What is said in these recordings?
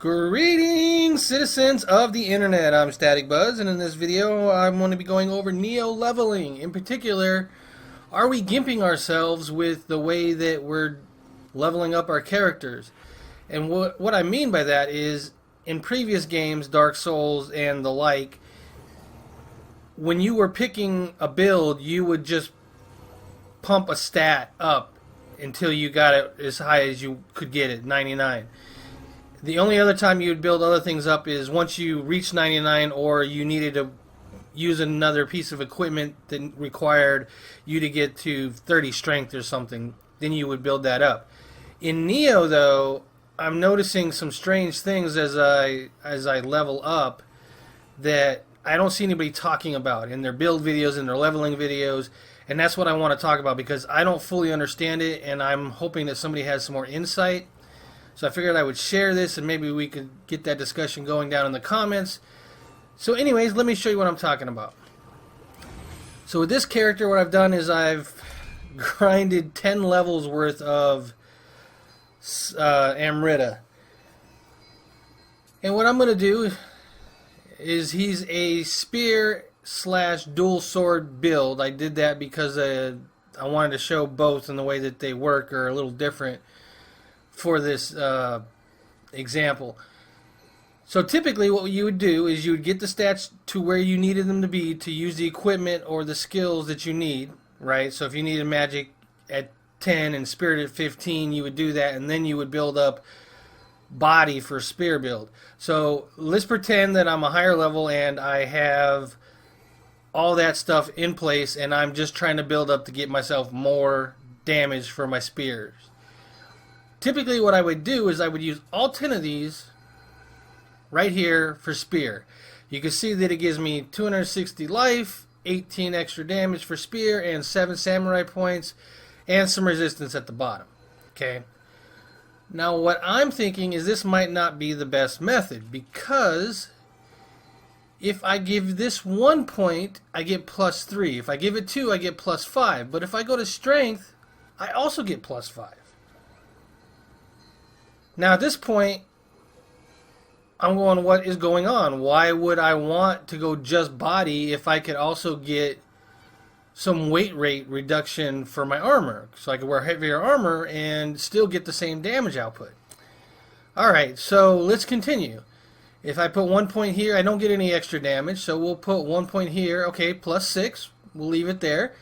Greetings, citizens of the internet. I'm Static Buzz, and in this video, I'm going to be going over Nioh leveling. In particular, are we gimping ourselves with the way that we're leveling up our characters? And what I mean by that is, in previous games, Dark Souls and the like, when you were picking a build, you would just pump a stat up until you got it as high as you could get it, 99. The only other time you would build other things up is once you reached 99 or you needed to use another piece of equipment that required you to get to 30 strength or something, then you would build that up. In Nioh, though, I'm noticing some strange things as I level up that I don't see anybody talking about in their build videos and their leveling videos, and that's what I want to talk about because I don't fully understand it, and I'm hoping that somebody has some more insight. So I figured I would share this and maybe we could get that discussion going down in the comments. So anyways, let me show you what I'm talking about. So with this character, what I've done is I've grinded 10 levels worth of Amrita. And what I'm going to do is he's a spear / dual sword build. I did that because I wanted to show both and the way that they work are a little different for this example. So typically what you would do is you would get the stats to where you needed them to be to use the equipment or the skills that you need, right? So if you needed magic at 10 and spirit at 15, you would do that, and then you would build up body for spear build. So let's pretend that I'm a higher level and I have all that stuff in place and I'm just trying to build up to get myself more damage for my spears. Typically what I would do is I would use all 10 of these right here for spear. You can see that it gives me 260 life, 18 extra damage for spear, and 7 samurai points, and some resistance at the bottom. Okay. Now what I'm thinking is this might not be the best method, because if I give this 1 point, I get +3. If I give it 2, I get +5. But if I go to strength, I also get +5. Now at this point, I'm going, what is going on? Why would I want to go just body if I could also get some weight rate reduction for my armor? So I could wear heavier armor and still get the same damage output. Alright, so let's continue. If I put 1 point here, I don't get any extra damage, so we'll put 1 point here. Okay, +6. We'll leave it there.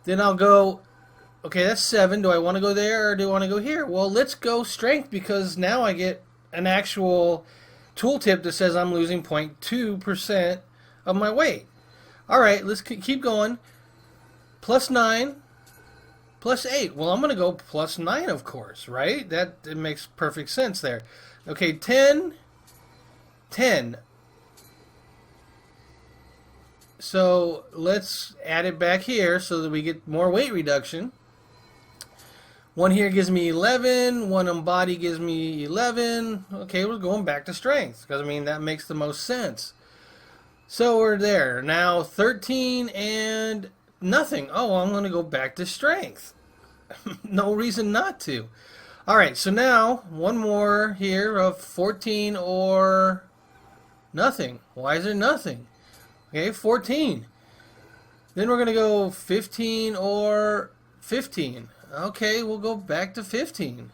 Then I'll go, okay, that's 7. Do I want to go there or do I want to go here? Well, let's go strength because now I get an actual tooltip that says I'm losing 0.2% of my weight. Alright, let's keep going. +9, +8. Well, I'm going to go +9, of course, right? It makes perfect sense there. Okay, 10, 10. So let's add it back here so that we get more weight reduction. 1 here gives me 11, 1 on body gives me 11. Okay, we're going back to strength, because I mean that makes the most sense. So we're there. Now 13 and nothing. Oh, I'm going to go back to strength. No reason not to. Alright, so now 1 more here of 14 or nothing. Why is there nothing? Okay, 14. Then we're going to go 15 or 15. Okay, we'll go back to 15.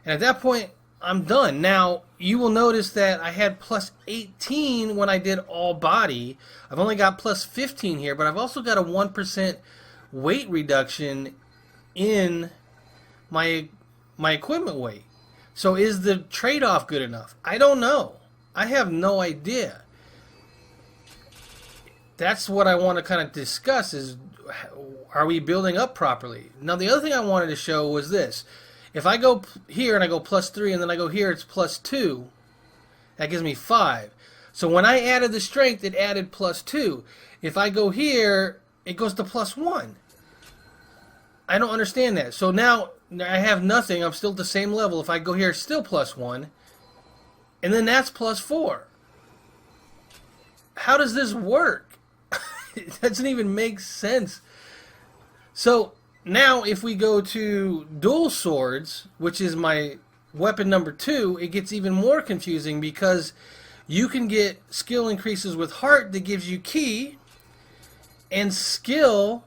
And at that point, I'm done. Now, you will notice that I had +18 when I did all body. I've only got +15 here, but I've also got a 1% weight reduction in my equipment weight. So is the trade-off good enough? I don't know. I have no idea. That's what I want to kind of discuss is, are we building up properly? Now the other thing I wanted to show was this. If I go here and I go +3 and then I go here, it's +2. That gives me 5. So when I added the strength, it added +2. If I go here, it goes to +1. I don't understand that. So now I have nothing. I'm still at the same level. If I go here, it's still +1. And then that's +4. How does this work? It doesn't even make sense. So now if we go to dual swords, which is my weapon number 2, it gets even more confusing because you can get skill increases with heart that gives you ki, and skill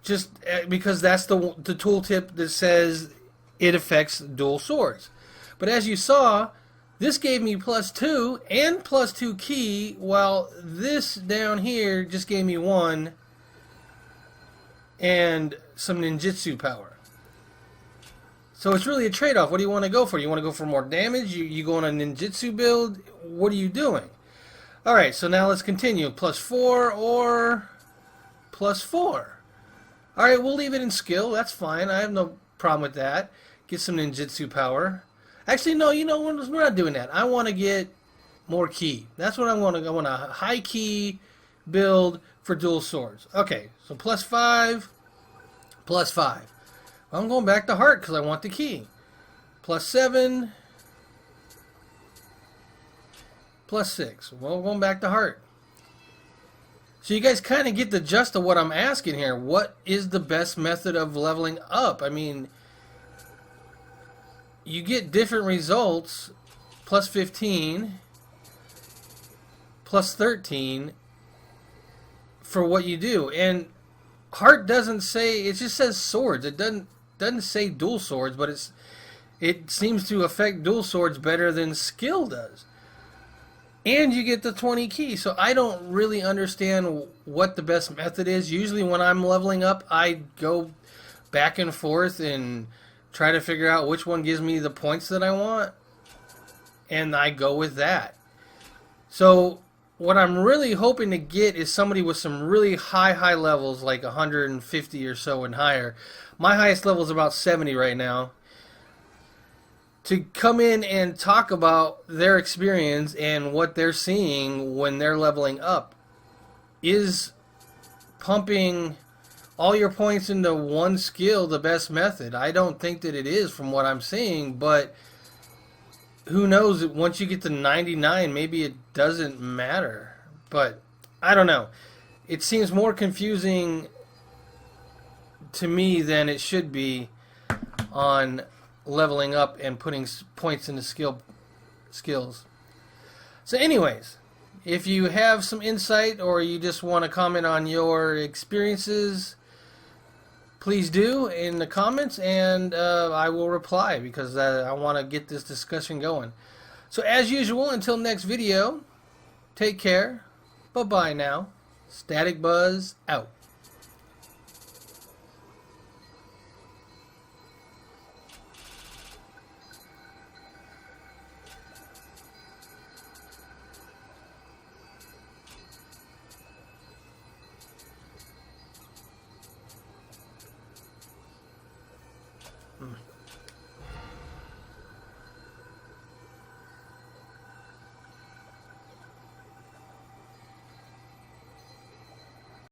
just because that's the tooltip that says it affects dual swords. But as you saw, this gave me +2 and +2 ki, while this down here just gave me 1 and some ninjutsu power. So it's really a trade-off. What do you want to go for? You want to go for more damage? You go on a ninjutsu build? What are you doing? Alright, so now let's continue. +4 or +4. Alright, we'll leave it in skill. That's fine. I have no problem with that. Get some ninjutsu power. Actually, no, you know, we're not doing that. I want to get more ki. That's what I want to. I want a high ki build for dual swords. Okay, so +5, +5. I'm going back to heart because I want the ki. +7, +6. Well, we're going back to heart. So you guys kind of get the gist of what I'm asking here. What is the best method of leveling up? I mean, you get different results, +15, +13, for what you do. And heart doesn't say, it just says swords. It doesn't say dual swords, but it seems to affect dual swords better than skill does. And you get the 20 ki. So I don't really understand what the best method is. Usually when I'm leveling up, I go back and forth and try to figure out which one gives me the points that I want, and I go with that. So what I'm really hoping to get is somebody with some really high levels, like 150 or so and higher. My highest level is about 70 right now. To come in and talk about their experience and what they're seeing when they're leveling up. Is pumping all your points into one skill the best method? I don't think that it is from what I'm seeing, but who knows, once you get to 99, maybe it doesn't matter. But I don't know. It seems more confusing to me than it should be on leveling up and putting points into skills. So anyways, if you have some insight or you just want to comment on your experiences, please do in the comments, and I will reply because I want to get this discussion going. So as usual, until next video, take care. Bye-bye now. Static Buzz out.